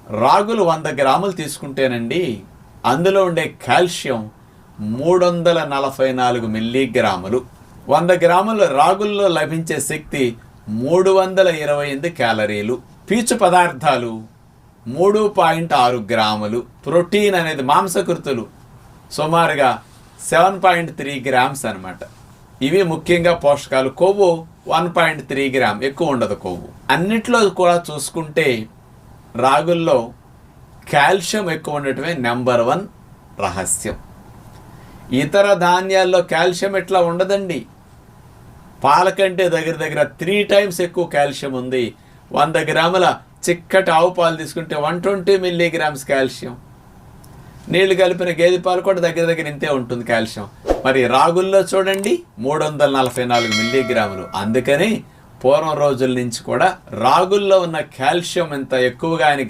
రాగులు 100 గ్రాములు తీసుకుంటేనండి అందులో ఉండే కాల్షియం 344 మిల్లీగ్రాములు. 100 గ్రాముల రాగుల్లో లభించే శక్తి 328 క్యాలరీలు. పీచు పదార్థాలు 3.6 గ్రాములు. ప్రోటీన్ అనేది మాంసకృతులు సుమారుగా 7.3 గ్రామ్స్ అనమాట. ఇవి ముఖ్యంగా పోషకాలు. కొవ్వు 1.3 గ్రామ్, ఎక్కువ ఉండదు కొవ్వు. అన్నిట్లో కూడా చూసుకుంటే రాగుల్లో కాల్షియం ఎక్కువ ఉండటమే నెంబర్ 1 రహస్యం. ఇతర ధాన్యాల్లో కాల్షియం ఎట్లా ఉండదండి. పాల కంటే దగ్గర 3 టైమ్స్ ఎక్కువ కాల్షియం ఉంది. 100 గ్రాముల చిక్కటి ఆవు పాలు తీసుకుంటే 120 మిల్లీగ్రామ్స్ కాల్షియం. నీళ్లు కలిపిన గేదె పాలు కూడా దగ్గర ఇంతే ఉంటుంది కాల్షియం. మరి రాగుల్లో చూడండి 344 మిల్లీగ్రాములు. అందుకని పూర్వం రోజుల నుంచి కూడా రాగుల్లో ఉన్న కాల్షియం ఎంత ఎక్కువగా అని